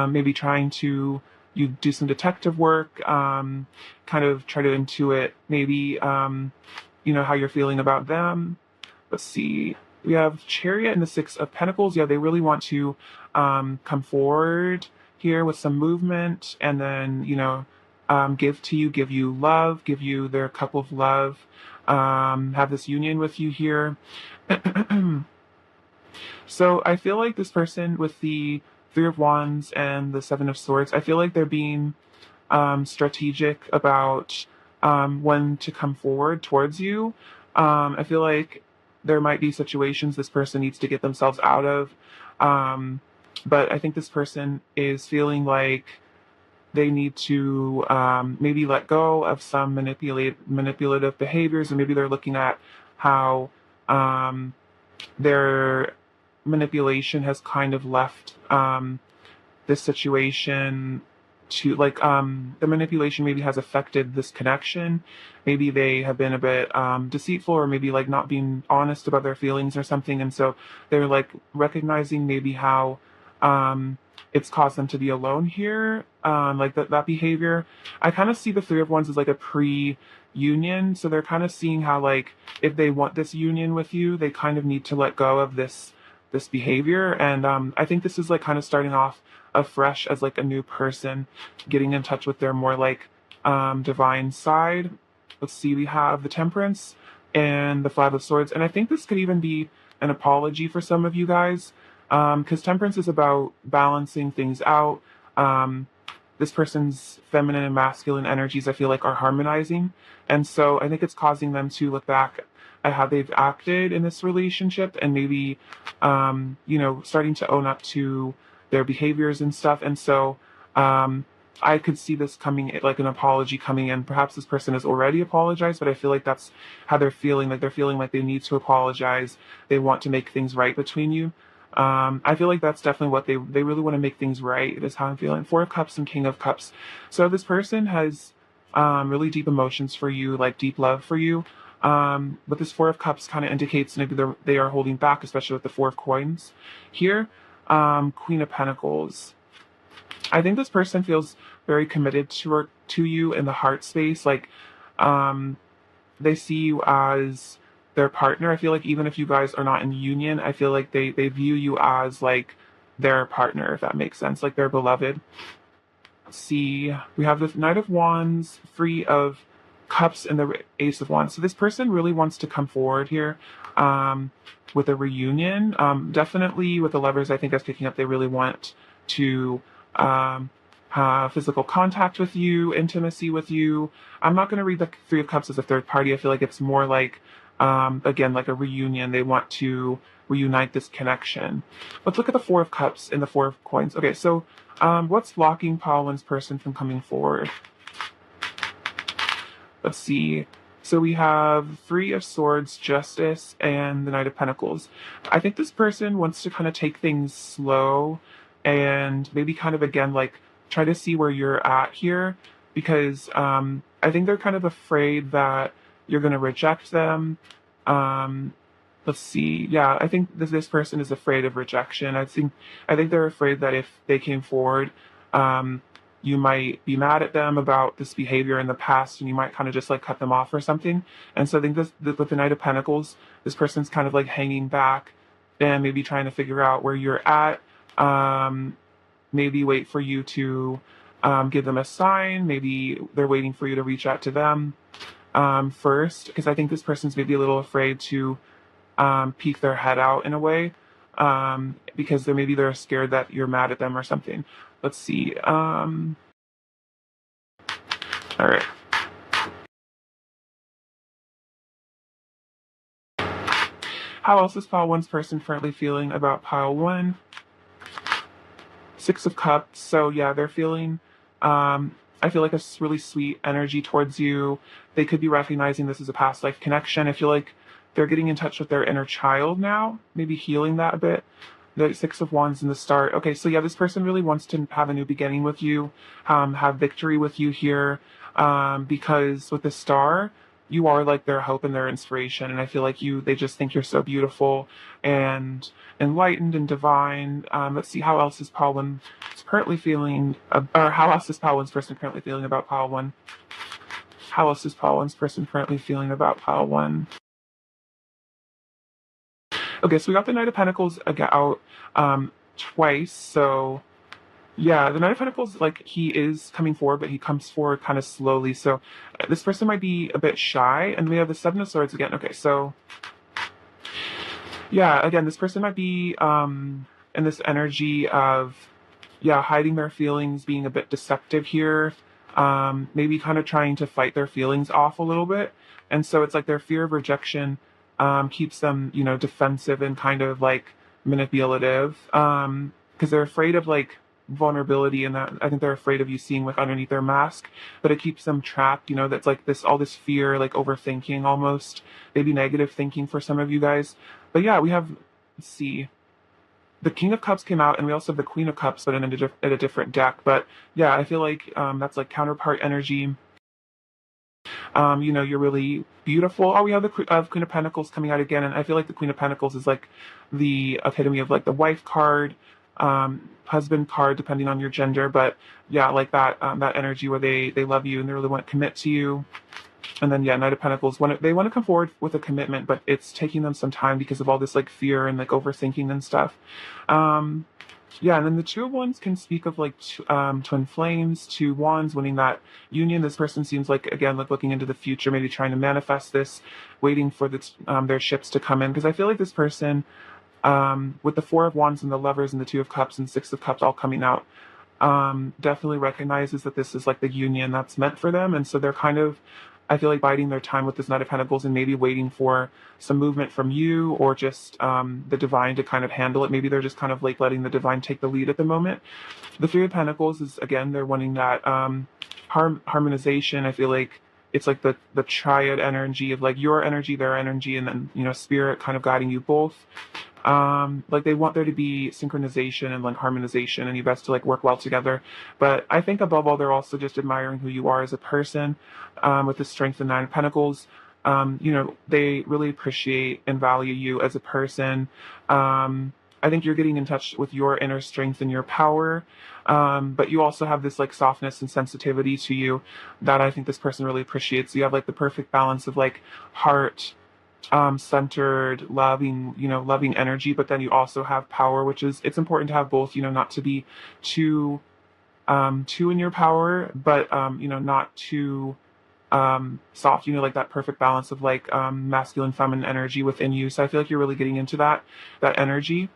maybe trying to you do some detective work, kind of try to intuit maybe how you're feeling about them. Let's see. We have Chariot and the Six of Pentacles. Yeah, they really want to come forward here with some movement, and then give you love, give you their cup of love, have this union with you here. So I feel like this person with the Three of Wands and the Seven of Swords, I feel like they're being strategic about when to come forward towards you. I feel like there might be situations this person needs to get themselves out of. But I think this person is feeling like they need to maybe let go of some manipulative behaviors, and maybe they're looking at how their manipulation has kind of left this situation to the manipulation maybe has affected this connection. Maybe they have been a bit deceitful, or maybe like not being honest about their feelings or something, and so they're like recognizing maybe how it's caused them to be alone here, like that behavior. I kind of see the Three of Wands as like a pre-union, so they're kind of seeing how like if they want this union with you, they kind of need to let go of this behavior. And I think this is like kind of starting off afresh as like a new person, getting in touch with their more like divine side. Let's see, we have the Temperance and the Five of Swords, and I think this could even be an apology for some of you guys, because Temperance is about balancing things out. This person's feminine and masculine energies, I feel like, are harmonizing, and so I think it's causing them to look back at how they've acted in this relationship, and maybe starting to own up to their behaviors and stuff. And so I could see this coming, like an apology coming in. Perhaps this person has already apologized, but I feel like that's how they're feeling. Like they're feeling like they need to apologize. They want to make things right between you. I feel like that's definitely what they really want to make things right, is how I'm feeling. Four of Cups and King of Cups. So this person has really deep emotions for you, like deep love for you. But this Four of Cups kind of indicates maybe they are holding back, especially with the Four of Coins here. Queen of Pentacles. I think this person feels very committed to you in the heart space. Like, they see you as their partner. I feel like even if you guys are not in union, I feel like they view you as like their partner, if that makes sense, like their beloved. Let's see, we have the Knight of Wands, Three of Cups, and the Ace of Wands. So this person really wants to come forward here with a reunion. Definitely with the Lovers, I think that's picking up. They really want to have physical contact with you, intimacy with you. I'm not going to read the Three of Cups as a third party. I feel like it's more like, again, like a reunion. They want to reunite this connection. Let's look at the Four of Cups and the Four of Coins. Okay, so what's blocking Pauline's person from coming forward? Let's see. So we have Three of Swords, Justice, and the Knight of Pentacles. I think this person wants to kind of take things slow and maybe kind of, again, like try to see where you're at here, because I think they're kind of afraid that you're going to reject them. Let's see. Yeah, I think this person is afraid of rejection. I think they're afraid that if they came forward, you might be mad at them about this behavior in the past, and you might kind of just like cut them off or something. And so I think with the Knight of Pentacles, this person's kind of like hanging back and maybe trying to figure out where you're at. Maybe wait for you to give them a sign. Maybe they're waiting for you to reach out to them first, because I think this person's maybe a little afraid to peek their head out in a way, because they're scared that you're mad at them or something. Let's see. All right. How else is pile one's person currently feeling about pile one? Six of Cups. So yeah, they're feeling, I feel like a really sweet energy towards you. They could be recognizing this as a past life connection. I feel like they're getting in touch with their inner child now, maybe healing that a bit. The Six of Wands in the start. Okay, so yeah, this person really wants to have a new beginning with you, have victory with you here, because with the Star, you are like their hope and their inspiration. And I feel like they just think you're so beautiful and enlightened and divine. Let's see, how else is Paul currently feeling, or how else is Paul person currently feeling about Paul 1? How else is Paul person currently feeling about Paul 1? Okay, so we got the Knight of Pentacles out twice. So yeah, the Knight of Pentacles, like, he is coming forward, but he comes forward kind of slowly. So this person might be a bit shy. And we have the Seven of Swords again. Okay, so yeah, again, this person might be in this energy of, yeah, hiding their feelings, being a bit deceptive here, maybe kind of trying to fight their feelings off a little bit. And so it's like their fear of rejection keeps them, defensive and kind of like manipulative, because they're afraid of like vulnerability, and that I think they're afraid of you seeing like underneath their mask, but it keeps them trapped. That's like all this fear, like overthinking, almost maybe negative thinking for some of you guys. But yeah, we have, let's see, the King of Cups came out, and we also have the Queen of Cups, but in a different deck. But yeah, I feel like that's like counterpart energy. You're really beautiful. Oh, we have the Queen of Pentacles coming out again, and I feel like the Queen of Pentacles is like the epitome of like the wife card, husband card, depending on your gender. But yeah, like that energy where they love you and they really want to commit to you. And then yeah, Knight of Pentacles, they want to come forward with a commitment, but it's taking them some time because of all this like fear and like overthinking and stuff. Yeah, and then the Two of Wands can speak of like twin flames, two wands winning that union. This person seems like, again, like looking into the future, maybe trying to manifest this, waiting for their ships to come in. Because I feel like this person, with the Four of Wands and the Lovers and the Two of Cups and Six of Cups all coming out, definitely recognizes that this is like the union that's meant for them. And so they're kind of, I feel like, biding their time with this Knight of Pentacles and maybe waiting for some movement from you, or just the divine to kind of handle it. Maybe they're just kind of like letting the divine take the lead at the moment. The Three of Pentacles is, again, they're wanting that harmonization. I feel like it's like the triad energy of like your energy, their energy, and then, spirit kind of guiding you both. Like they want there to be synchronization and like harmonization, and you best to like work well together. But I think above all, they're also just admiring who you are as a person, with the Strength and Nine of Pentacles. They really appreciate and value you as a person. I think you're getting in touch with your inner strength and your power. But you also have this like softness and sensitivity to you that I think this person really appreciates. You have like the perfect balance of like heart, centered, loving energy, but then you also have power, which is, it's important to have both, not to be too in your power, but not too soft, like that perfect balance of like masculine, feminine energy within you. So I feel like you're really getting into that energy.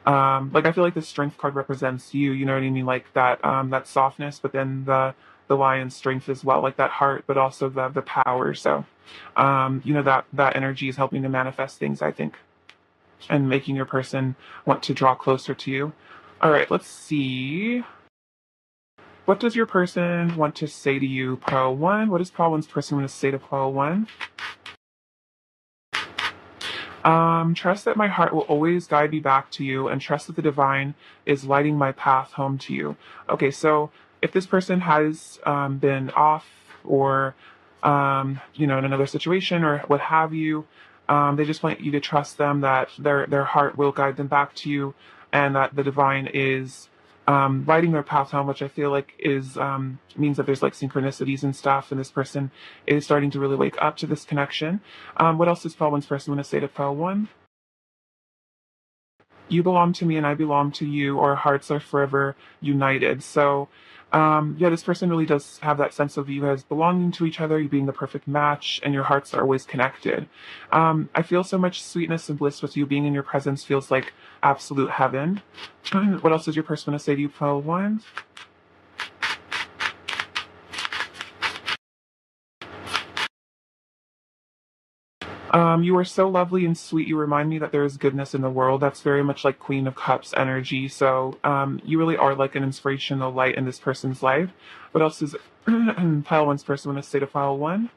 Like I feel like the Strength card represents you, you know what I mean? Like that softness, but then the lion's strength as well, like that heart, but also the power. So that energy is helping to manifest things, I think, and making your person want to draw closer to you. All right, let's see. What does your person want to say to you, Pro 1? What does Pro 1's person want to say to Pro 1? Trust that my heart will always guide me back to you, and trust that the divine is lighting my path home to you. Okay, so if this person has been off, or in another situation or what have you, they just want you to trust them, that their heart will guide them back to you, and that the divine is lighting their path home, which I feel like is means that there's like synchronicities and stuff, and this person is starting to really wake up to this connection. What else does Pro 1's person want to say to Pro 1? You belong to me and I belong to you. Our hearts are forever united. So yeah, this person really does have that sense of you guys belonging to each other, you being the perfect match, and your hearts are always connected. I feel so much sweetness and bliss with you. Being in your presence feels like absolute heaven. What else does your person want to say to you, Pro 1? You are so lovely and sweet. You remind me that there is goodness in the world. That's very much like Queen of Cups energy. So you really are like an inspirational light in this person's life. What else is Pile 1's person want to say to Pile 1?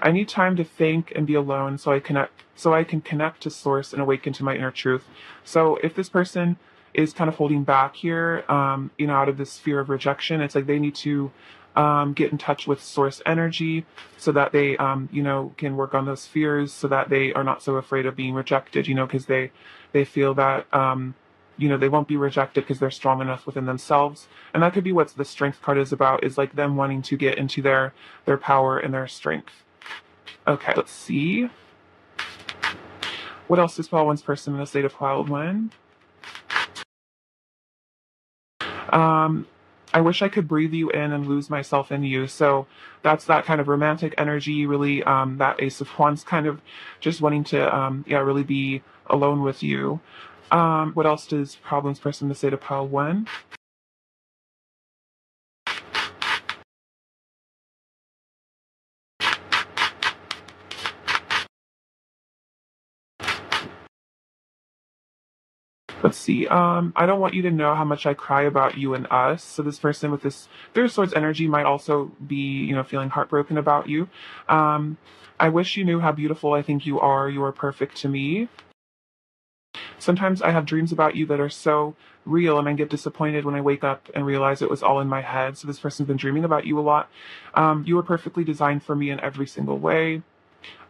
I need time to think and be alone so I can connect to source and awaken to my inner truth. So if this person is kind of holding back here, out of this fear of rejection, it's like they need to get in touch with source energy so that they, can work on those fears so that they are not so afraid of being rejected, because they feel that, they won't be rejected because they're strong enough within themselves. And that could be what the strength card is about, is like them wanting to get into their power and their strength. Okay, let's see. What else does Paul one's person in a state of cloud win? I wish I could breathe you in and lose myself in you. So that's that kind of romantic energy, really, that Ace of Wands kind of just wanting to, really be alone with you. What else does Problems person in the state of Pile win? Let's see. I don't want you to know how much I cry about you and us. So this person with this Three of Swords energy might also be, feeling heartbroken about you. I wish you knew how beautiful I think you are. You are perfect to me. Sometimes I have dreams about you that are so real, and I get disappointed when I wake up and realize it was all in my head. So this person's been dreaming about you a lot. You are perfectly designed for me in every single way.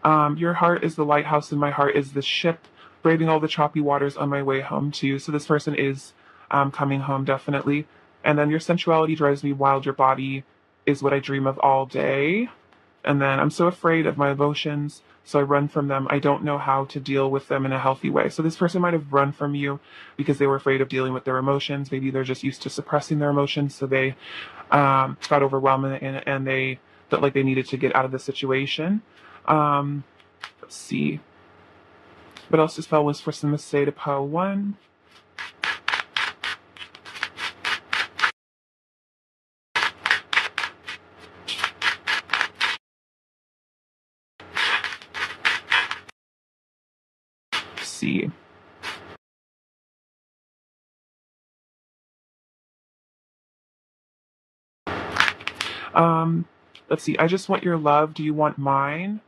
Your heart is the lighthouse, and my heart is the ship, braving all the choppy waters on my way home to you. So this person is coming home, definitely. And then your sensuality drives me wild. Your body is what I dream of all day. And then I'm so afraid of my emotions, so I run from them. I don't know how to deal with them in a healthy way. So this person might have run from you because they were afraid of dealing with their emotions. Maybe they're just used to suppressing their emotions, so they got overwhelmed and they felt like they needed to get out of the situation. Let's see. What else does Fel was for some say to Poe 1? Let's see. Let's see. I just want your love. Do you want mine?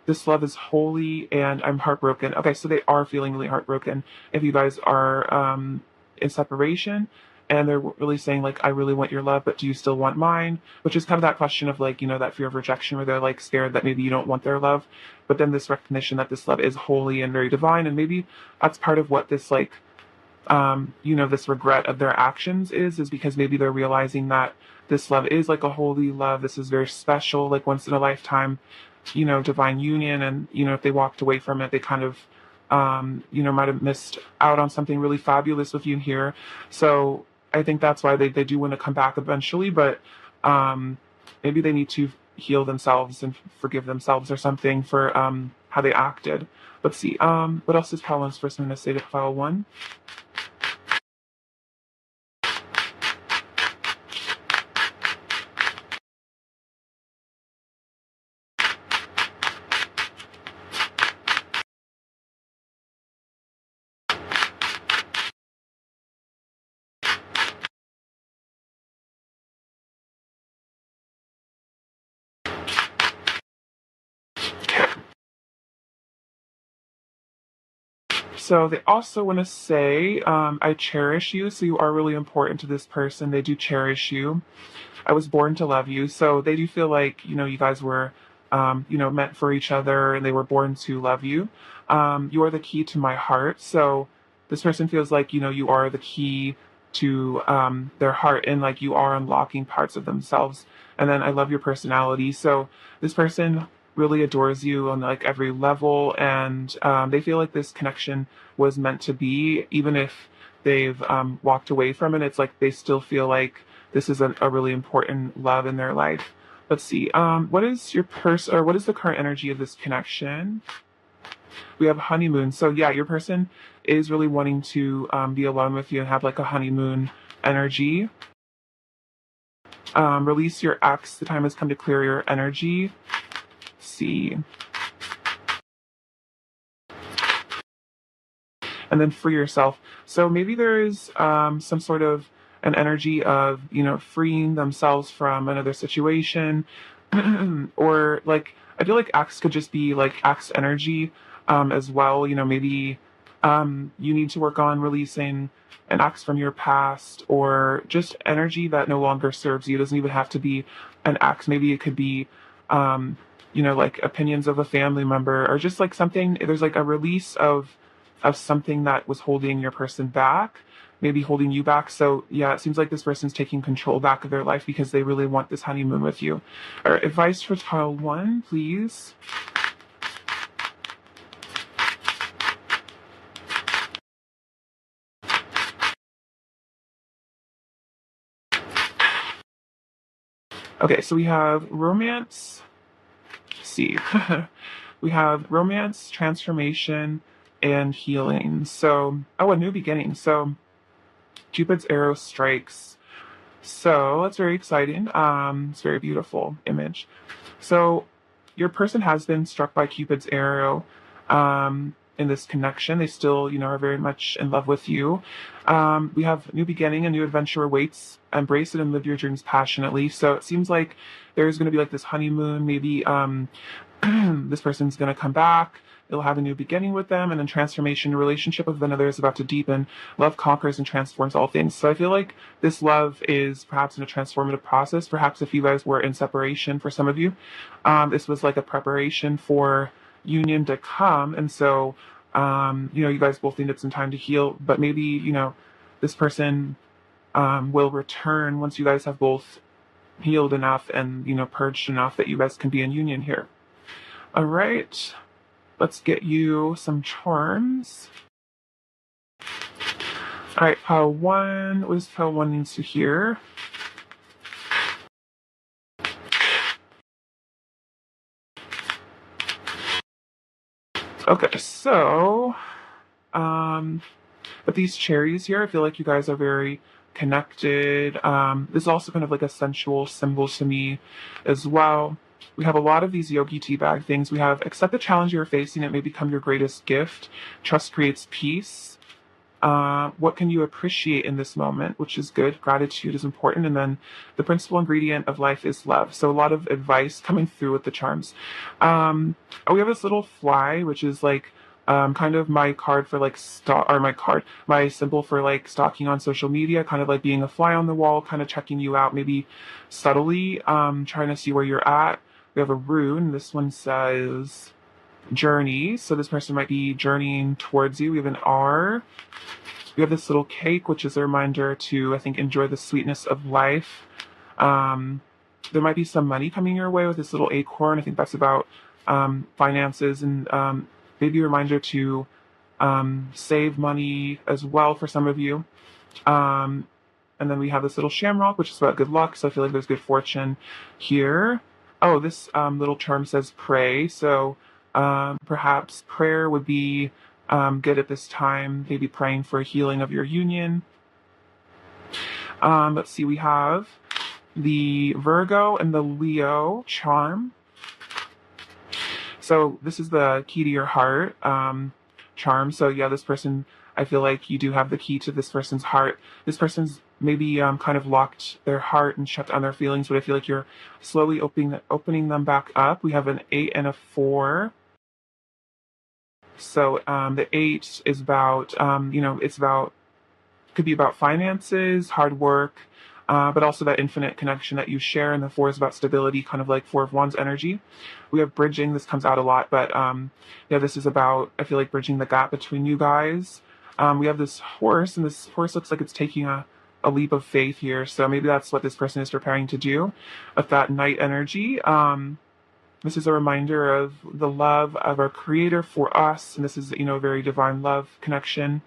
This love is holy and I'm heartbroken. Okay, so they are feeling really heartbroken if you guys are in separation, and they're really saying like, I really want your love, but do you still want mine? Which is kind of that question of like, that fear of rejection where they're like scared that maybe you don't want their love, but then this recognition that this love is holy and very divine, and maybe that's part of what this like this regret of their actions is because maybe they're realizing that this love is like a holy love. This is very special, like once in a lifetime, divine union. And, if they walked away from it, they kind of, might have missed out on something really fabulous with you here. So I think that's why they do want to come back eventually, but maybe they need to heal themselves and forgive themselves or something for how they acted. Let's see. What else is Paolo's first minute state of file 1? So they also want to say, I cherish you. So you are really important to this person. They do cherish you. I was born to love you. So they do feel like, you guys were, meant for each other and they were born to love you. You are the key to my heart. So this person feels like, you are the key to their heart, and like you are unlocking parts of themselves. And then I love your personality. So this person really adores you on like every level, and they feel like this connection was meant to be, even if they've walked away from it. It's like they still feel like this is a really important love in their life. Let's see. What is your or what is the current energy of this connection? We have honeymoon. So yeah, your person is really wanting to be alone with you and have like a honeymoon energy. Release your ex. The time has come to clear your energy. Let's see. And then free yourself. So maybe there is some sort of an energy of, freeing themselves from another situation. Or like, I feel like X could just be like X energy as well. Maybe You need to work on releasing an ex from your past, or just energy that no longer serves you. It doesn't even have to be an ex. Maybe it could be, um, like opinions of a family member, or just like something. There's like a release of something that was holding your person back, maybe holding you back. So yeah, it seems like this person's taking control back of their life because they really want this honeymoon with you. All right, advice for pile one, please. Okay, so we have romance. Let's see. We have romance, transformation, and healing. So, oh, a new beginning. So, Cupid's arrow strikes. So, that's very exciting. It's a very beautiful image. So, your person has been struck by Cupid's arrow in this connection. They still, are very much in love with you. We have new beginning, a new adventure awaits. Embrace it and live your dreams passionately. So, it seems like there's going to be like this honeymoon, maybe this person's going to come back. It'll have a new beginning with them, and then transformation. Your relationship with another is about to deepen. Love conquers and transforms all things. So I feel like this love is perhaps in a transformative process. Perhaps if you guys were in separation, for some of you, this was like a preparation for union to come. And so, you guys both needed some time to heal. But maybe, this person will return once you guys have both healed enough and, purged enough that you guys can be in union here. All right, let's get you some charms. All right, pile one. What does pile one needs to hear? Okay, so, with these cherries here, I feel like you guys are very connected. This is also kind of like a sensual symbol to me as well. We have a lot of these yogi tea bag things. We have accept the challenge you're facing. It may become your greatest gift. Trust creates peace. What can you appreciate in this moment, which is good. Gratitude is important. And then the principal ingredient of life is love. So a lot of advice coming through with the charms. We have this little fly, which is like kind of my card for like my symbol for like stalking on social media, kind of like being a fly on the wall, kind of checking you out, maybe subtly, trying to see where you're at. We have a rune. This one says journey. So this person might be journeying towards you. We have an R. We have this little cake, which is a reminder to, I think, enjoy the sweetness of life. There might be some money coming your way with this little acorn. I think that's about finances, and maybe a reminder to save money as well for some of you. And then we have this little shamrock, which is about good luck. So I feel like there's good fortune here. Oh, this little charm says pray. So perhaps prayer would be good at this time, maybe praying for a healing of your union. Let's see, we have the Virgo and the Leo charm. So this is the key to your heart charm. So yeah, this person, I feel like you do have the key to this person's heart. This person's maybe kind of locked their heart and shut down their feelings, but I feel like you're slowly opening them back up. We have an 8 and a 4. So the 8 is about, it's about, could be about finances, hard work, but also that infinite connection that you share. And the 4 is about stability, kind of like 4 of Wands energy. We have bridging. This comes out a lot, but yeah, this is about, I feel like, bridging the gap between you guys. We have this horse, and this horse looks like it's taking a leap of faith here. So maybe that's what this person is preparing to do with that Knight energy. This is a reminder of the love of our Creator for us, and this is, a very divine love connection.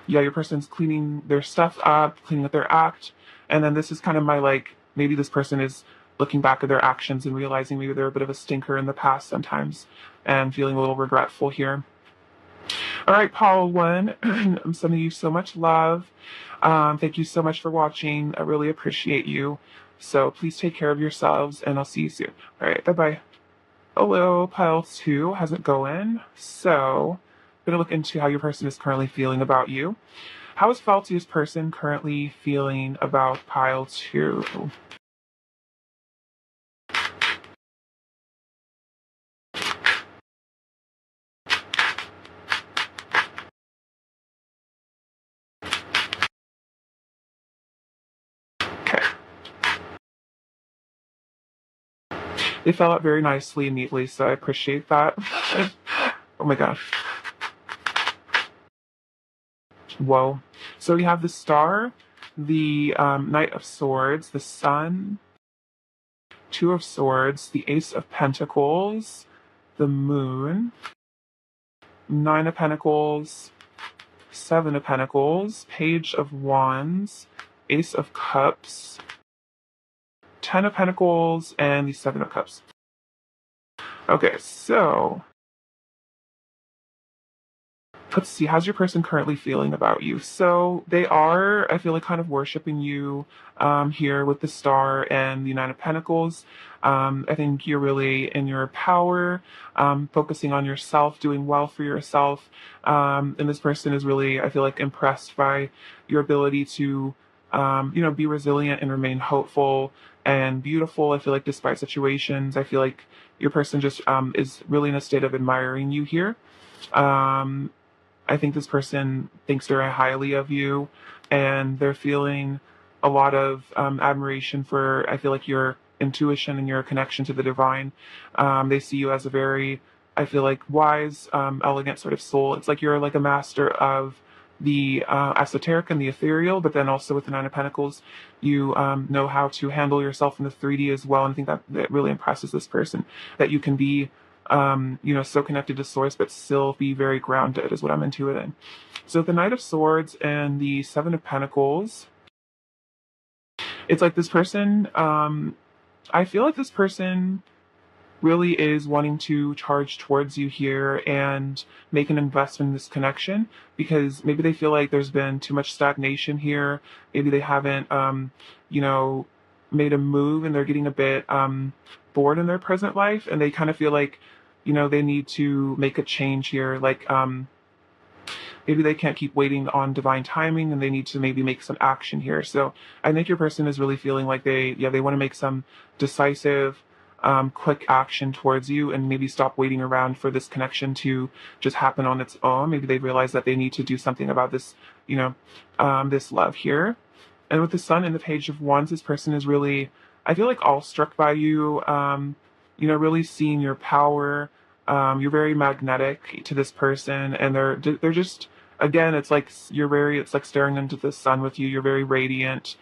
Yeah, your person's cleaning their stuff up, cleaning up their act, and then this is kind of my like, maybe this person is looking back at their actions and realizing maybe they're a bit of a stinker in the past sometimes, and feeling a little regretful here. All right, Paul 1, I'm sending you so much love. Thank you so much for watching. I really appreciate you. So please take care of yourselves, and I'll see you soon. All right, bye-bye. Hello, pile 2 hasn't going. So I'm going to look into how your person is currently feeling about you. How is Faltius person currently feeling about pile 2? They fell out very nicely and neatly, so I appreciate that. Oh my gosh. Whoa. So we have the Star, the Knight of Swords, the Sun, Two of Swords, the Ace of Pentacles, the Moon, Nine of Pentacles, Seven of Pentacles, Page of Wands, Ace of Cups, Ten of Pentacles, and the Seven of Cups. Okay, so let's see, how's your person currently feeling about you? So they are, I feel like, kind of worshiping you here with the Star and the Nine of Pentacles. I think you're really in your power, focusing on yourself, doing well for yourself. And this person is really, I feel like, impressed by your ability to, be resilient and remain hopeful and beautiful. I feel like despite situations, I feel like your person just is really in a state of admiring you here. Um, I think this person thinks very highly of you, and they're feeling a lot of admiration for, I feel like, your intuition and your connection to the divine. They see you as a very, I feel like, wise, elegant sort of soul. It's like you're like a master of the esoteric and the ethereal, but then also with the Nine of Pentacles, you know how to handle yourself in the 3D as well. And I think that really impresses this person, that you can be so connected to source, but still be very grounded is what I'm intuiting. So the Knight of Swords and the Seven of Pentacles, it's like this person, I feel like this person really is wanting to charge towards you here and make an investment in this connection, because maybe they feel like there's been too much stagnation here. Maybe they haven't, made a move, and they're getting a bit bored in their present life, and they kind of feel like, they need to make a change here. Like, maybe they can't keep waiting on divine timing, and they need to maybe make some action here. So I think your person is really feeling like they want to make some decisive, quick action towards you, and maybe stop waiting around for this connection to just happen on its own. Maybe they realize that they need to do something about this, this love here. And with the Sun and the Page of Wands, this person is really, I feel like, awestruck by you, really seeing your power. You're very magnetic to this person, and they're just, again, it's like it's like staring into the sun with you. You're very radiant,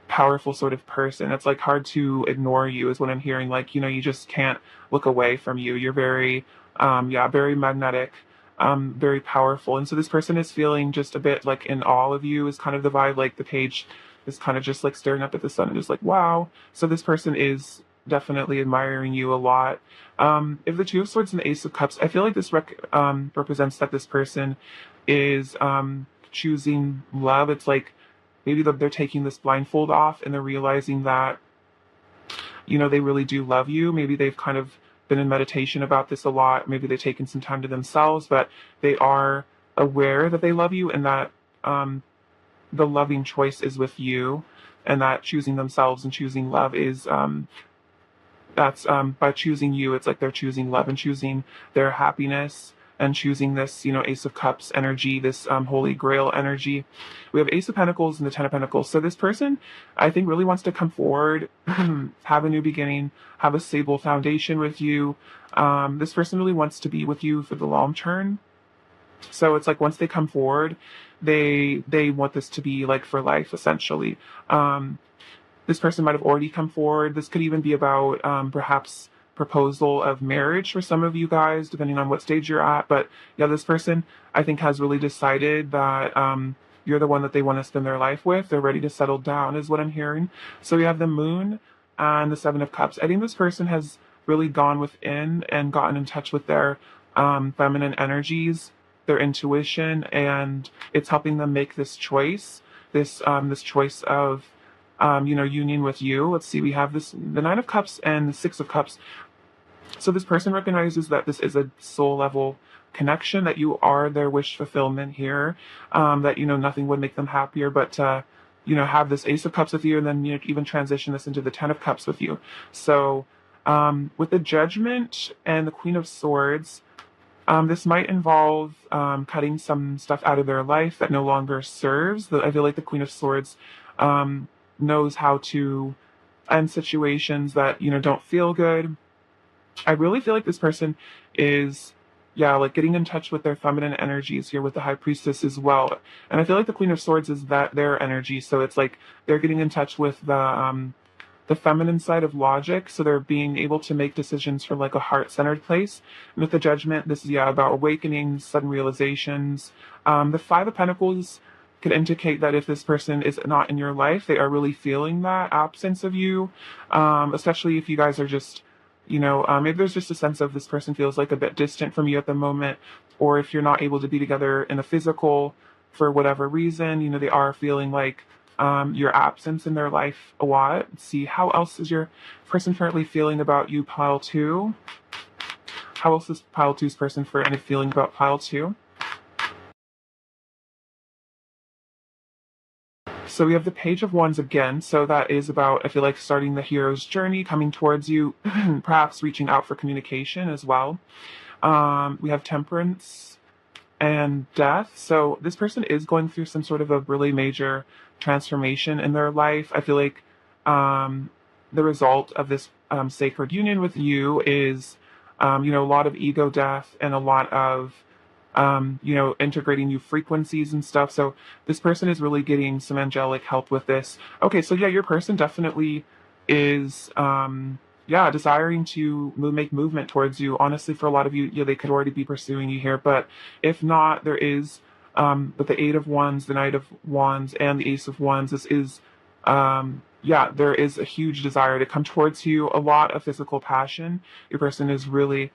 powerful sort of person. It's like hard to ignore you is what I'm hearing. Like, you just can't look away from you. You're very, very magnetic, very powerful. And so this person is feeling just a bit like in awe of you is kind of the vibe. Like the page is kind of just like staring up at the sun and just like, wow. So this person is definitely admiring you a lot. If the Two of Swords and the Ace of Cups, I feel like this represents that this person is choosing love. It's like maybe they're taking this blindfold off, and they're realizing that, they really do love you. Maybe they've kind of been in meditation about this a lot. Maybe they've taken some time to themselves, but they are aware that they love you, and that the loving choice is with you, and that choosing themselves and choosing love is that's by choosing you, it's like they're choosing love and choosing their happiness and choosing this, Ace of Cups energy, this Holy Grail energy. We have Ace of Pentacles and the Ten of Pentacles. So this person, I think, really wants to come forward, have a new beginning, have a stable foundation with you. This person really wants to be with you for the long term. So it's like once they come forward, they want this to be like for life, essentially. This person might have already come forward. This could even be about perhaps proposal of marriage for some of you guys, depending on what stage you're at. But yeah, this person, I think, has really decided that you're the one that they want to spend their life with. They're ready to settle down, is what I'm hearing. So we have the Moon and the Seven of Cups. I think this person has really gone within and gotten in touch with their feminine energies, their intuition, and it's helping them make this choice, this choice of union with you. Let's see, we have the Nine of Cups and the Six of Cups. So this person recognizes that this is a soul level connection, that you are their wish fulfillment here, that, nothing would make them happier but to, have this Ace of Cups with you, and then, even transition this into the Ten of Cups with you. So with the Judgment and the Queen of Swords, this might involve cutting some stuff out of their life that no longer serves. I feel like the Queen of Swords knows how to and situations that, don't feel good. I really feel like this person is, yeah, like getting in touch with their feminine energies here with the High Priestess as well. And I feel like the Queen of Swords is that their energy. So it's like they're getting in touch with the feminine side of logic. So they're being able to make decisions from like a heart-centered place. And with the Judgment, this is, yeah, about awakenings, sudden realizations. The Five of Pentacles could indicate that if this person is not in your life, they are really feeling that absence of you, especially if you guys are just, maybe there's just a sense of this person feels like a bit distant from you at the moment, or if you're not able to be together in a physical for whatever reason, they are feeling like your absence in their life a lot. Let's see, how else is your person currently feeling about you, pile two? How else is pile two's person for any feeling about pile two? So we have the Page of Wands again. So that is about, I feel like, starting the hero's journey, coming towards you, perhaps reaching out for communication as well. We have Temperance and Death. So this person is going through some sort of a really major transformation in their life. I feel like the result of this sacred union with you is, a lot of ego death and a lot of integrating new frequencies and stuff. So this person is really getting some angelic help with this. Okay, so yeah, your person definitely is, yeah, desiring to make movement towards you. Honestly, for a lot of you, they could already be pursuing you here. But if not, there is, with the Eight of Wands, the Knight of Wands, and the Ace of Wands, this is, yeah, there is a huge desire to come towards you. A lot of physical passion. Your person is really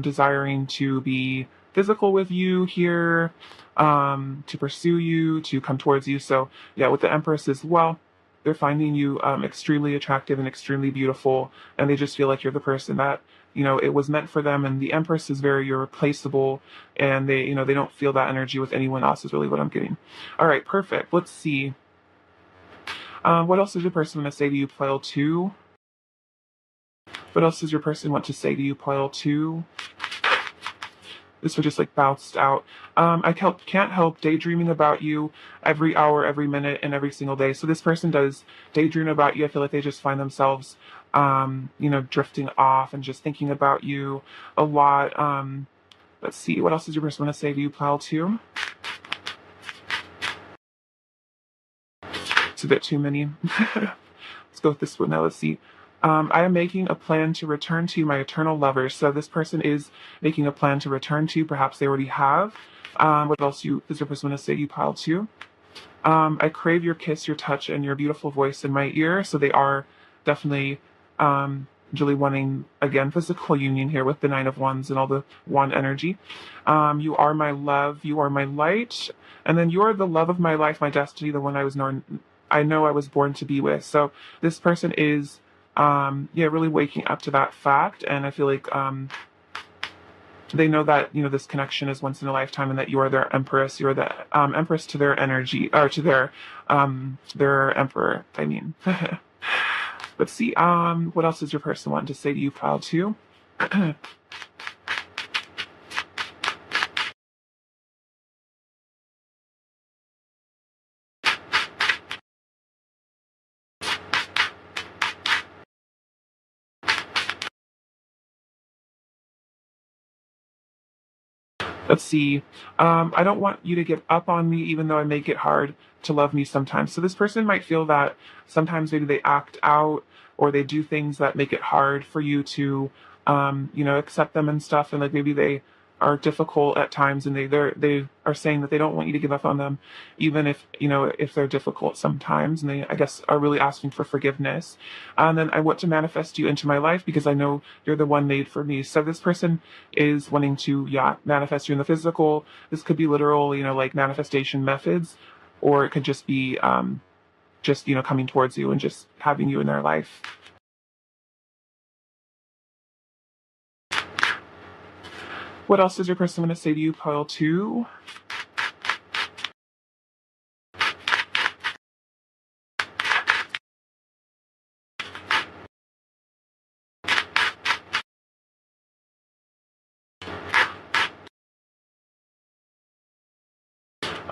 desiring to be physical with you here, to pursue you, to come towards you. So yeah, with the Empress as well, they're finding you extremely attractive and extremely beautiful, and they just feel like you're the person that it was meant for them. And the Empress is very irreplaceable, and they don't feel that energy with anyone else. Is really what I'm getting. All right, perfect. Let's see. What else does your person want to say to you, pile two? What else does your person want to say to you, pile two? This would just like bounced out. I can't help daydreaming about you every hour, every minute, and every single day. So this person does daydream about you. I feel like they just find themselves, drifting off and just thinking about you a lot. Let's see, what else does your person want to say to you, pile two? It's a bit too many. Let's go with this one now. Let's see. I am making a plan to return to my eternal lover. So this person is making a plan to return to. Perhaps they already have. What else does your person want to say to you, pile two? I crave your kiss, your touch, and your beautiful voice in my ear. So they are definitely really wanting, again, physical union here with the Nine of Wands and all the wand energy. You are my love. You are my light. And then you are the love of my life, my destiny, the one I know I was born to be with. So this person is, yeah, really waking up to that fact. And I feel like they know that, this connection is once in a lifetime, and that you are their empress. You're the empress to their energy, or to their emperor, I mean. Let's see, what else does your person want to say to you, pile two? Let's see. I don't want you to give up on me, even though I make it hard to love me sometimes. So this person might feel that sometimes maybe they act out, or they do things that make it hard for you to, accept them and stuff. And like maybe they are difficult at times, and they are saying that they don't want you to give up on them, even if they're difficult sometimes, and they, I guess, are really asking for forgiveness. And then I want to manifest you into my life because I know you're the one made for me. So this person is wanting to, yeah, manifest you in the physical. This could be literal, like manifestation methods, or it could just be just coming towards you and just having you in their life. What else does your person want to say to you, pile two?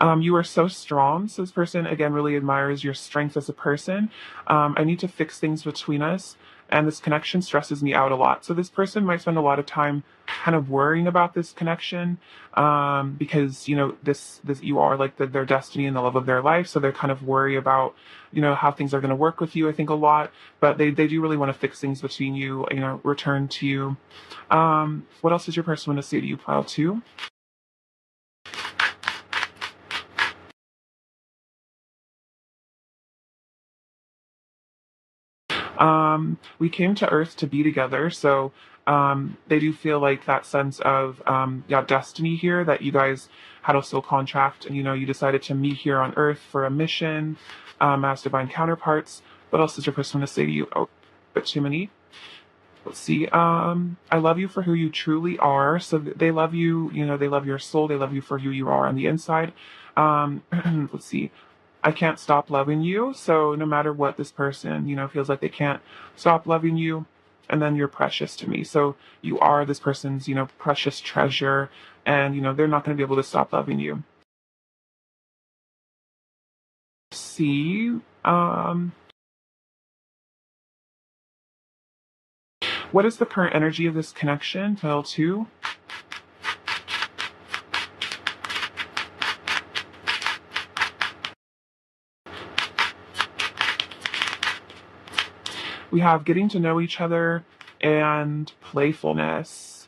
You are so strong. So this person, again, really admires your strength as a person. I need to fix things between us. And this connection stresses me out a lot. So this person might spend a lot of time kind of worrying about this connection, because, this you are like their destiny and the love of their life. So they're kind of worried about, how things are going to work with you, I think, a lot. But they do really want to fix things between you, return to you. What else does your person want to say to you, pile two? We came to Earth to be together, so they do feel like that sense of yeah, destiny here, that you guys had a soul contract, and you decided to meet here on Earth for a mission, as divine counterparts. What else does your person want to say to you? Oh, a bit too many. Let's see. I love you for who you truly are. So they love you. They love your soul. They love you for who you are on the inside. Let's see. I can't stop loving you. So no matter what this person, feels like they can't stop loving you, and then you're precious to me. So you are this person's, precious treasure, and they're not going to be able to stop loving you. See, what is the current energy of this connection? File two. We have getting to know each other and playfulness.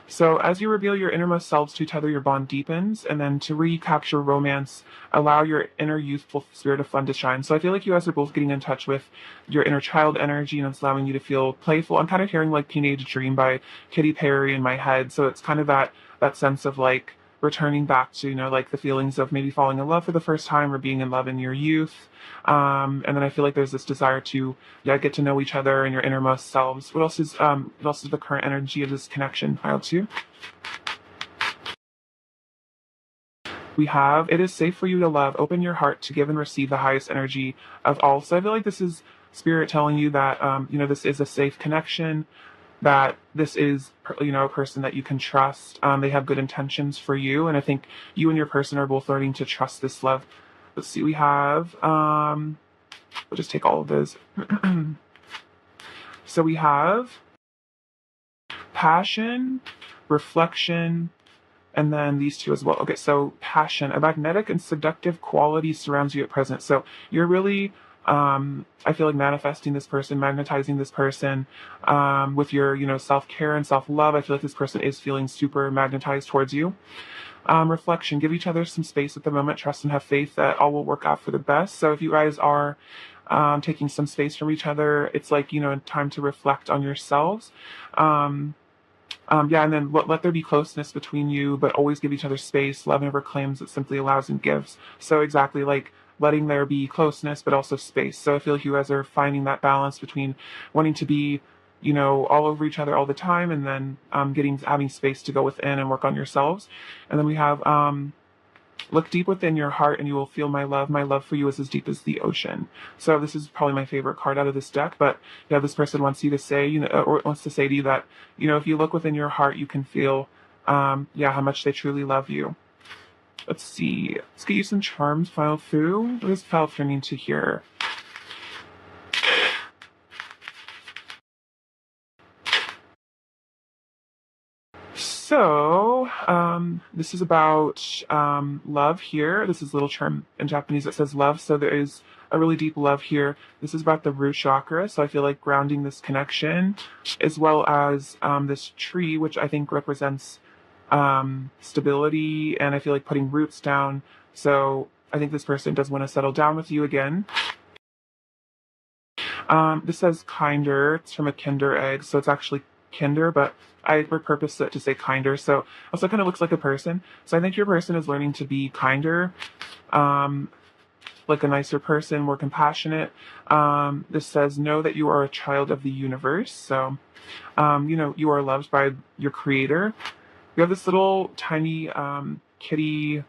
So as you reveal your innermost selves to each other, your bond deepens, and then to recapture romance, allow your inner youthful spirit of fun to shine. So I feel like you guys are both getting in touch with your inner child energy, and it's allowing you to feel playful. I'm kind of hearing like Teenage Dream by Katy Perry in my head. So it's kind of that sense of like returning back to, like the feelings of maybe falling in love for the first time or being in love in your youth. And then I feel like there's this desire to, yeah, get to know each other and your innermost selves. What else is the current energy of this connection? Pile two. We have, it is safe for you to love. Open your heart to give and receive the highest energy of all. So I feel like this is spirit telling you that, this is a safe connection, that this is, a person that you can trust. They have good intentions for you. And I think you and your person are both learning to trust this love. Let's see, we have, we'll just take all of those. So we have passion, reflection, and then these two as well. Okay, so passion, a magnetic and seductive quality surrounds you at present. So you're really, I feel like manifesting this person, magnetizing this person, with your, self-care and self-love. I feel like this person is feeling super magnetized towards you. Reflection, give each other some space at the moment, trust and have faith that all will work out for the best. So if you guys are taking some space from each other, it's like, time to reflect on yourselves. Yeah, and then let there be closeness between you, but always give each other space. Love never claims, it simply allows and gives. So exactly, like letting there be closeness, but also space. So I feel like you guys are finding that balance between wanting to be, all over each other all the time, and then having space to go within and work on yourselves. And then we have look deep within your heart and you will feel my love. My love for you is as deep as the ocean. So this is probably my favorite card out of this deck. But yeah, this person wants you to say, or wants to say to you that, if you look within your heart, you can feel, yeah, how much they truly love you. Let's see. Let's get you some charms, file through. What does file through mean to hear? So, this is about love here. This is a little term in Japanese that says love. So there is a really deep love here. This is about the root chakra. So I feel like grounding this connection, as well as this tree, which I think represents stability. And I feel like putting roots down. So I think this person does want to settle down with you again. This says kinder. It's from a kinder egg. So it's actually kinder, but I repurposed it to say kinder. So also kind of looks like a person. So I think your person is learning to be kinder, like a nicer person, more compassionate. This says, know that you are a child of the universe. So, you are loved by your creator. We have this little tiny kitty,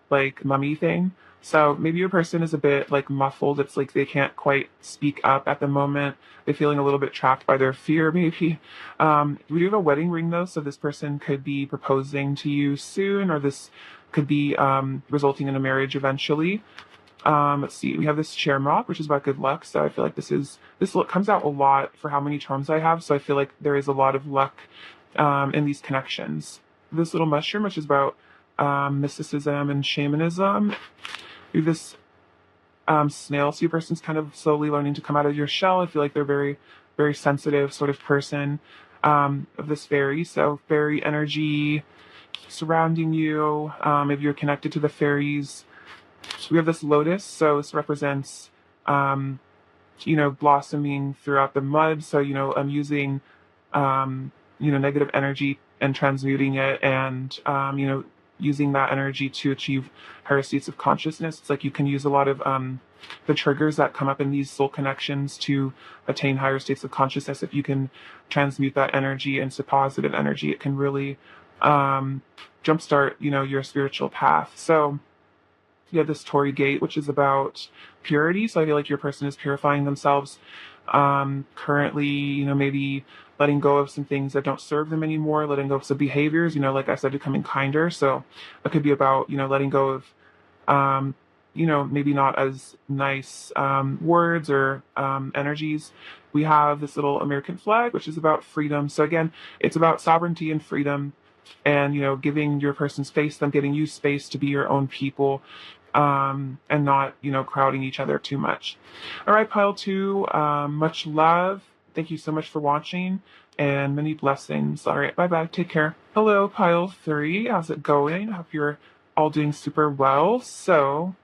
like mummy thing. So maybe your person is a bit like muffled. It's like they can't quite speak up at the moment. They're feeling a little bit trapped by their fear, maybe. We do have a wedding ring though, so this person could be proposing to you soon, or this could be resulting in a marriage eventually. Let's see, we have this Shamrock, which is about good luck. So I feel like this look comes out a lot for how many charms I have. So I feel like there is a lot of luck in these connections. This little mushroom, which is about mysticism and shamanism. We have this snail. So your person's kind of slowly learning to come out of your shell. I feel like they're very, very sensitive sort of person of this fairy. So fairy energy surrounding you. If you're connected to the fairies. So we have this lotus. So this represents, blossoming throughout the mud. So, I'm using, negative energy and transmuting it and, using that energy to achieve higher states of consciousness. It's like you can use a lot of the triggers that come up in these soul connections to attain higher states of consciousness. If you can transmute that energy into positive energy, it can really jumpstart, your spiritual path. So you have this Torii Gate, which is about purity. So I feel like your person is purifying themselves currently, maybe letting go of some things that don't serve them anymore, letting go of some behaviors, like I said, becoming kinder. So it could be about, letting go of, maybe not as nice words or energies. We have this little American flag, which is about freedom. So again, it's about sovereignty and freedom and, giving your person space, them giving you space to be your own people and not, crowding each other too much. All right, pile two, much love. Thank you so much for watching and many blessings. All right, bye-bye. Take care. Hello, pile three. How's it going? I hope you're all doing super well. So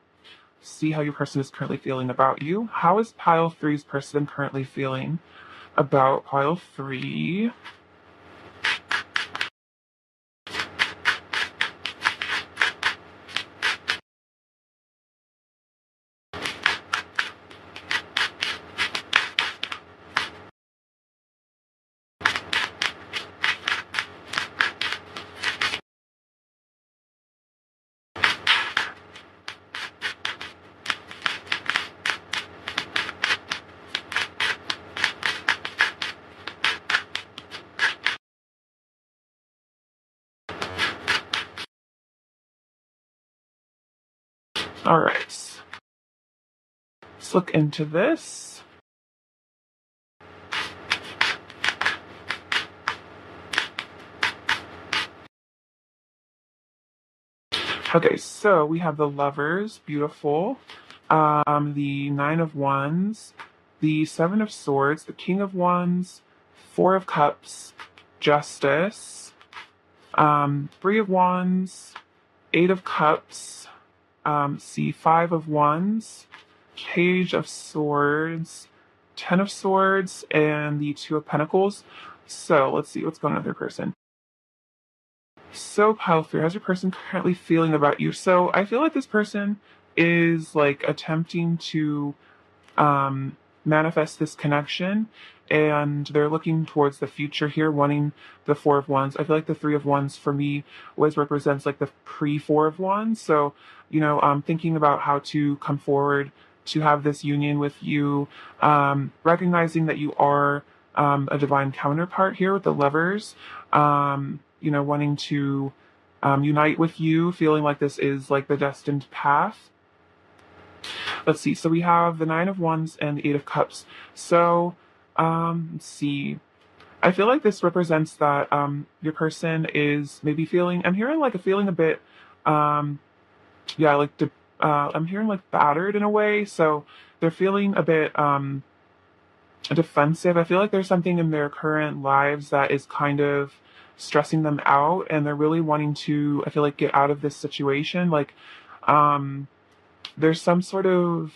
see how your person is currently feeling about you. How is pile three's person currently feeling about pile three? All right, let's look into this. Okay, so we have the Lovers, beautiful. The Nine of Wands, the Seven of Swords, the King of Wands, Four of Cups, Justice, Three of Wands, Eight of Cups, Five of Wands, Page of Swords, Ten of Swords, and the Two of Pentacles. So let's see what's going on with your person. So pile three, how's your person currently feeling about you? So I feel like this person is like attempting to manifest this connection and they're looking towards the future here, wanting the Four of Wands. I feel like the Three of Wands for me always represents like the pre-Four of Wands. So, thinking about how to come forward to have this union with you, recognizing that you are a divine counterpart here with the Lovers, wanting to unite with you, feeling like this is like the destined path. Let's see. So we have the Nine of Wands and the Eight of Cups. So, let's see. I feel like this represents that your person is maybe feeling. I'm hearing like a feeling a bit, I'm hearing like battered in a way. So they're feeling a bit defensive. I feel like there's something in their current lives that is kind of stressing them out, and they're really wanting to. I feel like get out of this situation. Like, there's some sort of,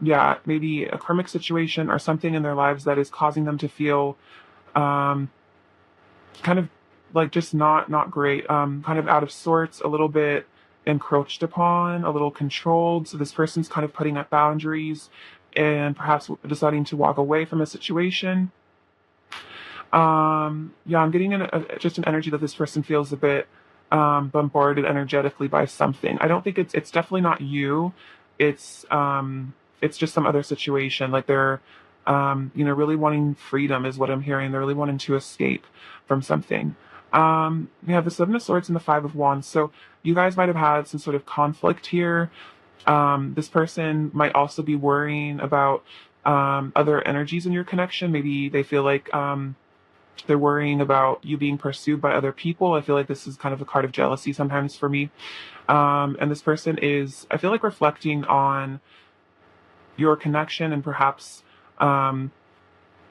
maybe a karmic situation or something in their lives that is causing them to feel kind of like just not great, kind of out of sorts, a little bit encroached upon, a little controlled. So this person's kind of putting up boundaries and perhaps deciding to walk away from a situation. I'm getting just an energy that this person feels a bit bombarded energetically by something. I don't think it's definitely not you. It's just some other situation. Like they're really wanting freedom is what I'm hearing. They're really wanting to escape from something. We have the Seven of Swords and the Five of Wands. So you guys might have had some sort of conflict here. This person might also be worrying about other energies in your connection. Maybe they feel like they're worrying about you being pursued by other people. I feel like this is kind of a card of jealousy sometimes for me. And this person is, I feel like, reflecting on your connection and perhaps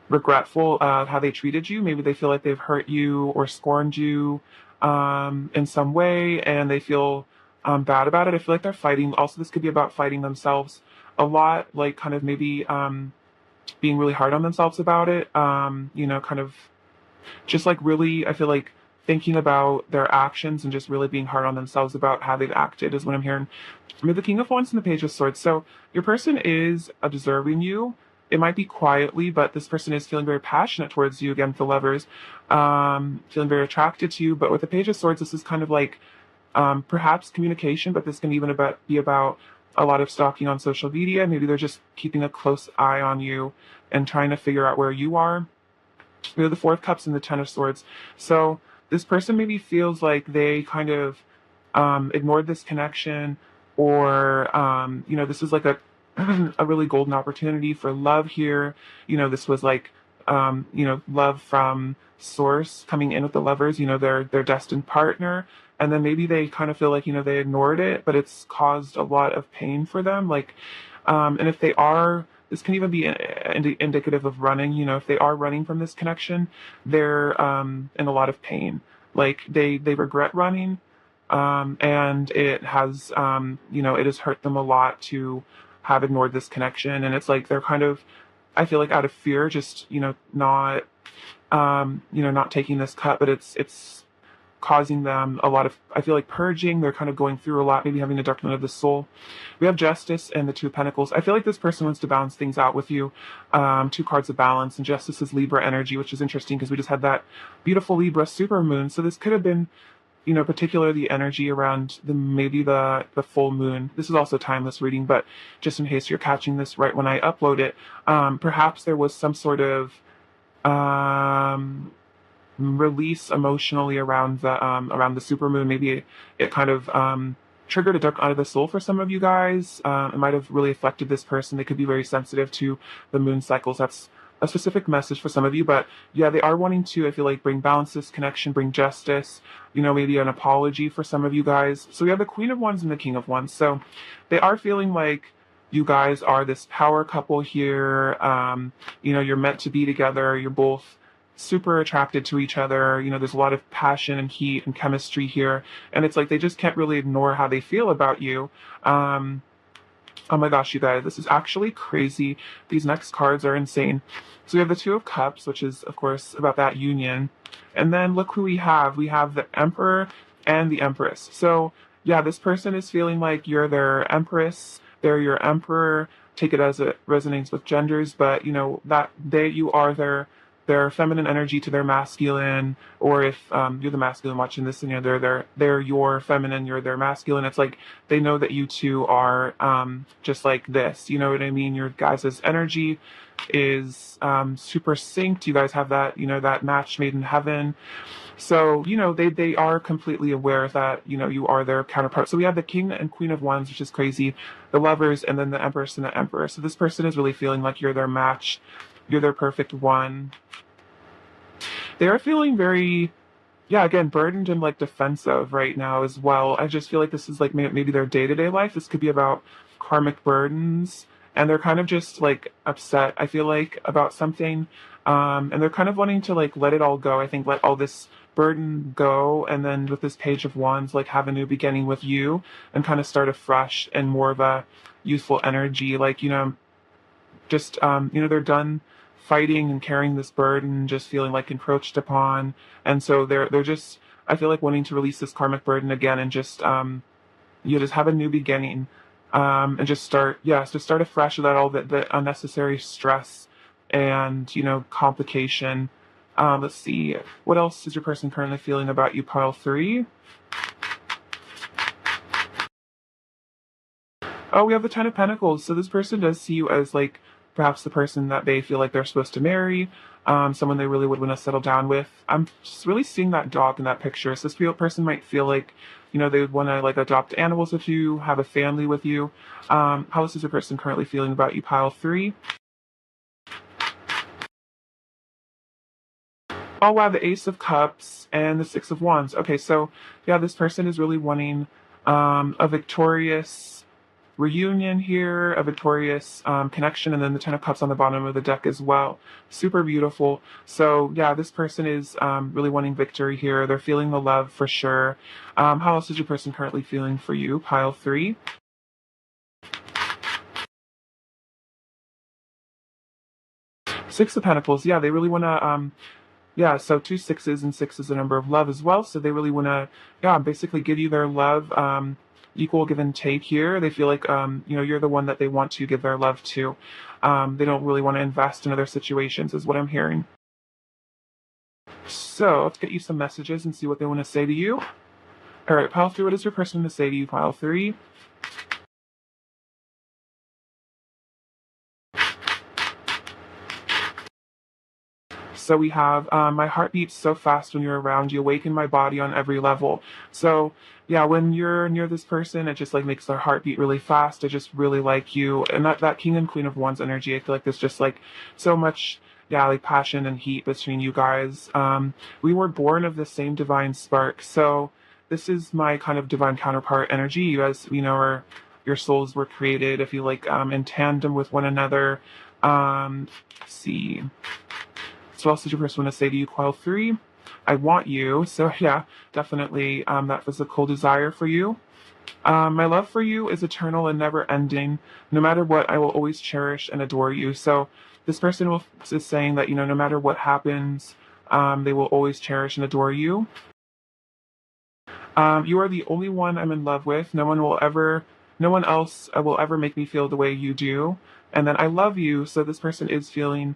regretful of how they treated you. Maybe they feel like they've hurt you or scorned you in some way, and they feel bad about it. I feel like they're fighting. Also, this could be about fighting themselves a lot, like kind of maybe being really hard on themselves about it. Kind of just like really, I feel like thinking about their actions and just really being hard on themselves about how they've acted is what I'm hearing. I mean, the King of Wands and the Page of Swords. So your person is observing you. It might be quietly, but this person is feeling very passionate towards you. Again, the Lovers, feeling very attracted to you. But with the Page of Swords, this is kind of like perhaps communication, but this can even be about a lot of stalking on social media. Maybe they're just keeping a close eye on you and trying to figure out where you are. We have the Four of Cups and the Ten of Swords. So this person maybe feels like they kind of ignored this connection, or this is like a a really golden opportunity for love here. This was like love from source coming in with the Lovers, their destined partner. And then maybe they kind of feel like, they ignored it, but it's caused a lot of pain for them. Like, and if they are, this can even be indicative of running. If they are running from this connection, they're in a lot of pain. Like they regret running, and it has it has hurt them a lot to have ignored this connection. And it's like they're kind of, I feel like, out of fear, just not not taking this cut, but it's causing them a lot of, I feel like, purging. They're kind of going through a lot, maybe having a dark night of the soul. We have Justice and the Two of Pentacles. I feel like this person wants to balance things out with you. Two cards of balance, and Justice is Libra energy, which is interesting because we just had that beautiful Libra supermoon. So this could have been, particularly energy around the full moon. This is also timeless reading, but just in case you're catching this right when I upload it, perhaps there was some sort of release emotionally around the supermoon. Maybe it kind of triggered a dark night of the soul for some of you guys. It might have really affected this person. They could be very sensitive to the moon cycles. That's a specific message for some of you, but yeah, they are wanting to, I feel like, bring balance, this connection, bring justice, maybe an apology for some of you guys. So we have the Queen of Wands and the King of Wands. So they are feeling like you guys are this power couple here. You're meant to be together. You're both super attracted to each other. There's a lot of passion and heat and chemistry here. And it's like they just can't really ignore how they feel about you. Oh my gosh, you guys, this is actually crazy. These next cards are insane. So we have the Two of Cups, which is, of course, about that union. And then look who we have. We have the Emperor and the Empress. So yeah, this person is feeling like you're their Empress, they're your Emperor. Take it as it resonates with genders, but you are their feminine energy to their masculine. Or if you're the masculine watching this, and they're your feminine, you're their masculine. It's like they know that you two are just like this. You know what I mean? Your guys' energy is super synced. You guys have that that match made in heaven. So they are completely aware that you are their counterpart. So we have the King and Queen of Wands, which is crazy, the Lovers, and then the Empress and the Emperor. So this person is really feeling like you're their match, you're their perfect one. They are feeling very, yeah, again, burdened and like defensive right now as well. I just feel like this is like maybe their day-to-day life. This could be about karmic burdens, and they're kind of just like upset, I feel like, about something. And they're kind of wanting to like let it all go. I think let all this burden go, and then with this Page of Wands, like have a new beginning with you and kind of start afresh and more of a youthful energy. Like, just they're done fighting and carrying this burden, just feeling like encroached upon. And so they're just, I feel like, wanting to release this karmic burden again and just just have a new beginning, and just start afresh without all the unnecessary stress and complication. Let's see, what else is your person currently feeling about you, pile 3? Oh, we have the Ten of Pentacles. So this person does see you as like perhaps the person that they feel like they're supposed to marry, someone they really would want to settle down with. I'm just really seeing that dog in that picture. So person might feel like, they would want to like adopt animals with you, have a family with you. How is this person currently feeling about you, pile 3? Oh wow, the Ace of Cups and the Six of Wands. Okay, so yeah, this person is really wanting a victorious reunion here, a victorious connection, and then the Ten of Cups on the bottom of the deck as well. Super beautiful. So yeah, this person is really wanting victory here. They're feeling the love for sure. How else is your person currently feeling for you, pile 3? Six of Pentacles. Yeah, they really want to yeah, so 2 sixes, and 6 is a number of love as well. So they really want to, yeah, basically give you their love, equal give and take here. They feel like, you're the one that they want to give their love to. They don't really want to invest in other situations, is what I'm hearing. So let's get you some messages and see what they want to say to you. All right, pile 3, what is your person going to say to you, pile 3? So we have my heart beats so fast when you're around. You awaken my body on every level. So yeah, when you're near this person, it just like makes their heart beat really fast. I just really like you, and that King and Queen of Wands energy. I feel like there's just like so much, yeah, like passion and heat between you guys. We were born of the same divine spark. So this is my kind of divine counterpart energy. You guys, are your souls were created, if you like, in tandem with one another. Let's see. So what else did your person want to say to you, pile 3? I want you. So yeah, definitely that physical desire for you. My love for you is eternal and never ending. No matter what, I will always cherish and adore you. So this person is saying that, no matter what happens, they will always cherish and adore you. You are the only one I'm in love with. No one else will ever make me feel the way you do. And then I love you. So this person is feeling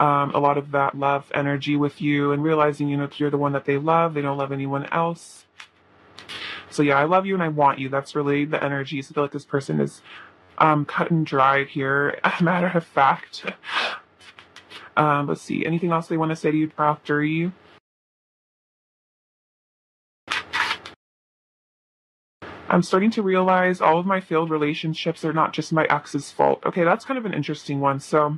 a lot of that love energy with you, and realizing, you're the one that they love. They don't love anyone else. So yeah, I love you and I want you. That's really the energy. So I feel like this person is cut and dried here. Matter of fact. Let's see. Anything else they want to say to you, pile 3? I'm starting to realize all of my failed relationships are not just my ex's fault. Okay, that's kind of an interesting one. So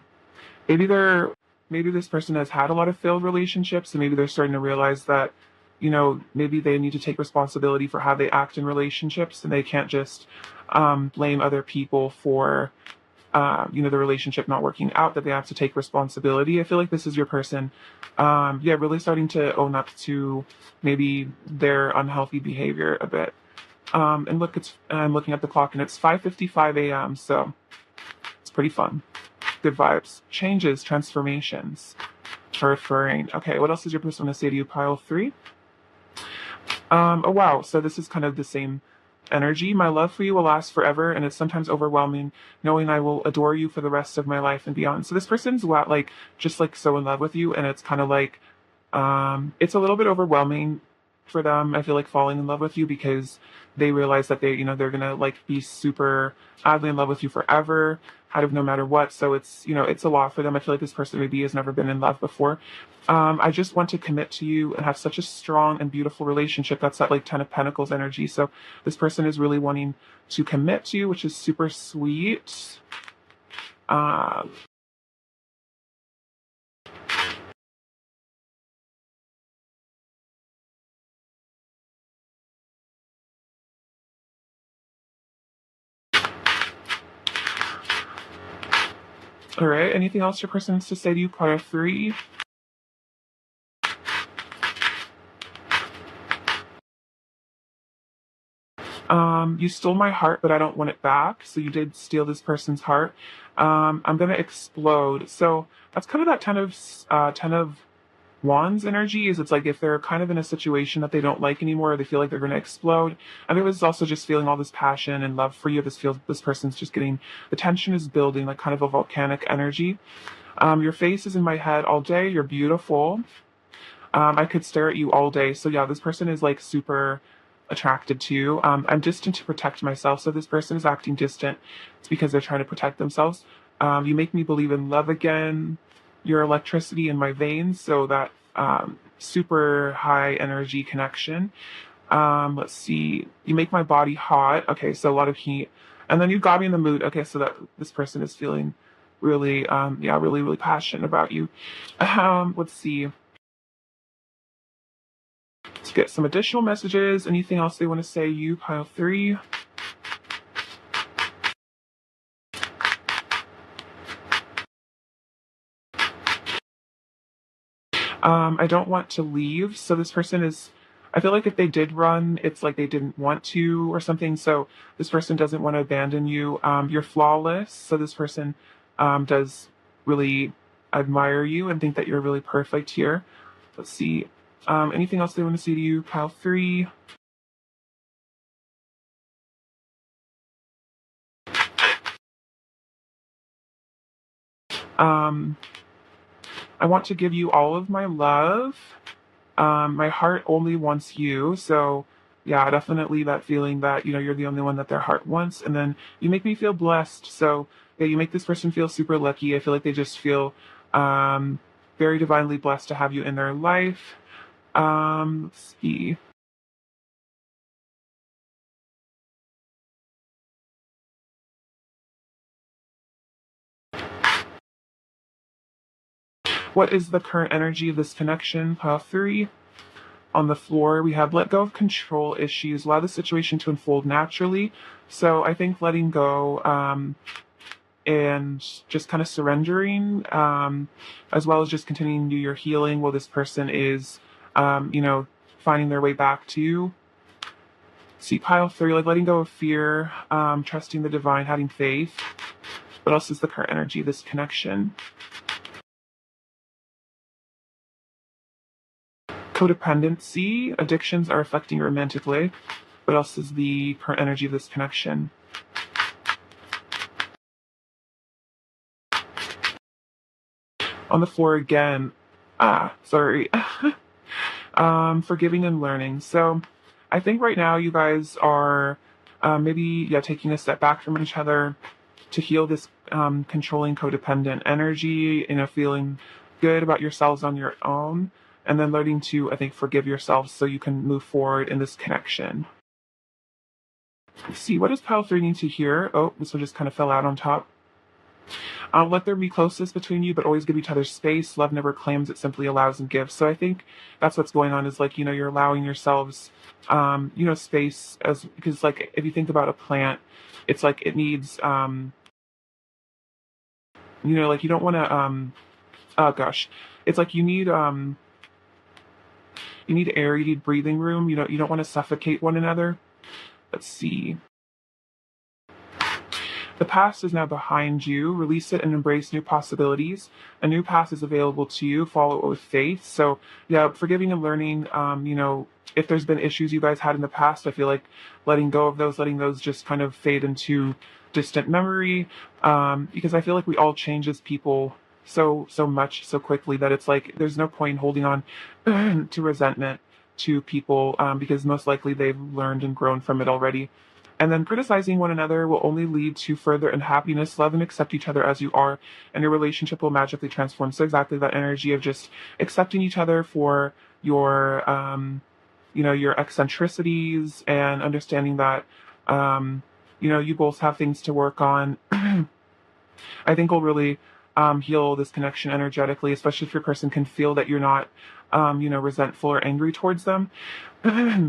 maybe this person has had a lot of failed relationships, and maybe they're starting to realize that, maybe they need to take responsibility for how they act in relationships, and they can't just blame other people for the relationship not working out, that they have to take responsibility. I feel like this is your person, yeah, really starting to own up to maybe their unhealthy behavior a bit. And look, I'm looking at the clock and it's 5:55 a.m. So it's pretty fun. Good vibes. Changes, transformations. Referring. Okay, what else is your person going to say to you, pile 3? Oh wow, so this is kind of the same energy. My love for you will last forever, and it's sometimes overwhelming knowing I will adore you for the rest of my life and beyond. So this person's like just like so in love with you, and it's kind of like it's a little bit overwhelming for them. I feel like falling in love with you because they realize that they're gonna like be super madly in love with you forever, out of no matter what. So it's it's a lot for them. I feel like this person maybe has never been in love before. I just want to commit to you and have such a strong and beautiful relationship. That's that like Ten of Pentacles energy. So this person is really wanting to commit to you, which is super sweet. All right. Anything else your person wants to say to you, pile 3? You stole my heart, but I don't want it back. So you did steal this person's heart. I'm gonna explode. So that's kind of that Ten of Wands energy. Is it's like if they're kind of in a situation that they don't like anymore, or they feel like they're gonna explode. And there was also just feeling all this passion and love for you. This person's just getting, the tension is building, like kind of a volcanic energy. Your face is in my head all day. You're beautiful. I could stare at you all day. So yeah, this person is like super attracted to you. I'm distant to protect myself. So this person is acting distant. It's because they're trying to protect themselves. You make me believe in love again. Your electricity in my veins, so that super high energy connection. Let's see. You make my body hot. Okay, so a lot of heat. And then you got me in the mood. Okay, so that this person is feeling really, yeah, really, really passionate about you. Let's see. Let's get some additional messages. Anything else they want to say? You, pile 3. I don't want to leave. So this person is, I feel like if they did run, it's like they didn't want to or something. So this person doesn't want to abandon you. You're flawless. So this person does really admire you and think that you're really perfect here. Let's see. Anything else they want to say to you? Pile 3. Um, I want to give you all of my love. My heart only wants you. So yeah, definitely that feeling that, you're the only one that their heart wants. And then you make me feel blessed. So yeah, you make this person feel super lucky. I feel like they just feel very divinely blessed to have you in their life. Let's see. What is the current energy of this connection? Pile 3. On the floor, we have let go of control issues, allow the situation to unfold naturally. So I think letting go and just kind of surrendering, as well as just continuing to do your healing while this person is, finding their way back to you. See, pile 3, like letting go of fear, trusting the divine, having faith. What else is the current energy of this connection? Codependency, addictions are affecting you romantically. What else is the current energy of this connection? On the floor again. Sorry. Forgiving and learning. So I think right now you guys are maybe taking a step back from each other to heal this controlling codependent energy, feeling good about yourselves on your own, and then learning to, I think, forgive yourselves so you can move forward in this connection. Let's see, what does pile 3 need to hear? Oh, this one just kind of fell out on top. Let there be closeness between you, but always give each other space. Love never claims, it simply allows and gives. So I think that's what's going on is like, you're allowing yourselves, space because like, if you think about a plant, it's like it needs, like you don't want to, oh gosh, it's like you need air, you need breathing room. You don't want to suffocate one another. Let's see. The past is now behind you. Release it and embrace new possibilities. A new path is available to you. Follow it with faith. So, yeah, forgiving and learning, if there's been issues you guys had in the past, I feel like letting go of those, letting those just kind of fade into distant memory. Because I feel like we all change as people so much so quickly that it's like there's no point in holding on to resentment to people because most likely they've learned and grown from it already. And then criticizing one another will only lead to further unhappiness. Love and accept each other as you are, and your relationship will magically transform. So exactly that energy of just accepting each other for your eccentricities and understanding that, you both have things to work on. I think will really heal this connection energetically, especially if your person can feel that you're not, resentful or angry towards them.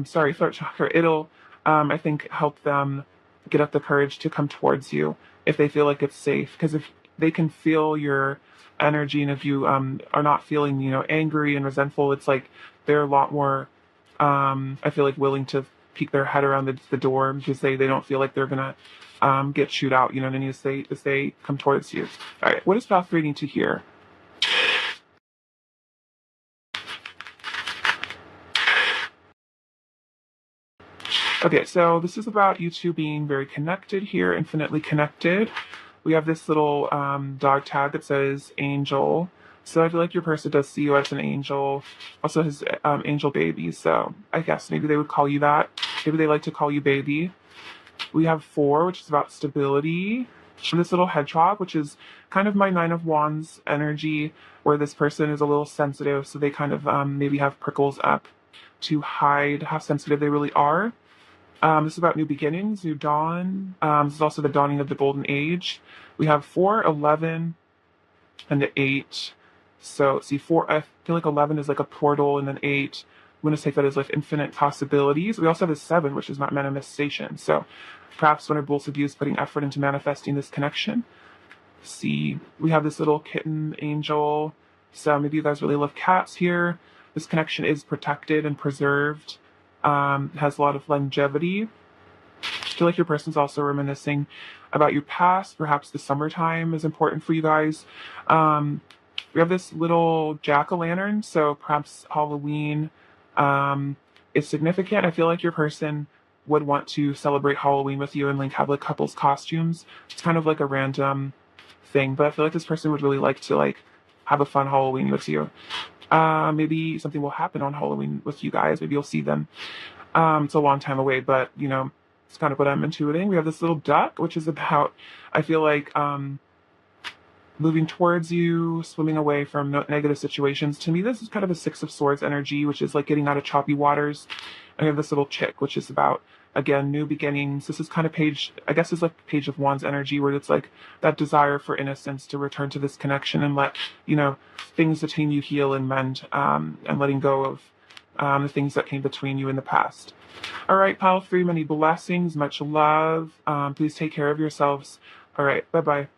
Sorry, throat chakra. It'll, I think, help them get up the courage to come towards you if they feel like it's safe. Because if they can feel your energy, and if you are not feeling, angry and resentful, it's like they're a lot more, I feel like, willing to peek their head around the door because they don't feel like they're gonna get chewed out, and then as they come towards you. All right, what does path 3 need to hear? Okay, so this is about you two being very connected here, infinitely connected. We have this little dog tag that says angel. So I feel like your person does see you as an angel, also has angel babies. So I guess maybe they would call you that. Maybe they like to call you baby. We have 4, which is about stability. this little hedgehog, which is kind of my Nine of Wands energy, where this person is a little sensitive, so they kind of maybe have prickles up to hide how sensitive they really are. This is about new beginnings, new dawn. This is also the dawning of the golden age. We have 4, 11, and the 8. So see, 4, I feel like 11 is like a portal, and then 8, I'm going to take that as like infinite possibilities. We also have the 7, which is not manifestation. So perhaps one or both of you is putting effort into manifesting this connection. See, we have this little kitten angel. So maybe you guys really love cats here. This connection is protected and preserved. Has a lot of longevity. I feel like your person's also reminiscing about your past. Perhaps the summertime is important for you guys. We have this little jack-o'-lantern, so perhaps Halloween is significant. I feel like your person would want to celebrate Halloween with you and like have like couples costumes. It's kind of like a random thing, but I feel like this person would really like to like have a fun Halloween with you. Maybe something will happen on Halloween with you guys. Maybe you'll see them. It's a long time away, but you know, it's kind of what I'm intuiting. We have this little duck, which is about, I feel like, moving towards you, swimming away from negative situations. To me, this is kind of a 6 of Swords energy, which is like getting out of choppy waters. And we have this little chick, which is about, again, new beginnings. This is kind of page, I guess it's like Page of Wands energy, where it's like that desire for innocence to return to this connection and let, you know, things between you heal and mend, and letting go of the things that came between you in the past. All right, pile 3, many blessings, much love. Please take care of yourselves. All right, bye-bye.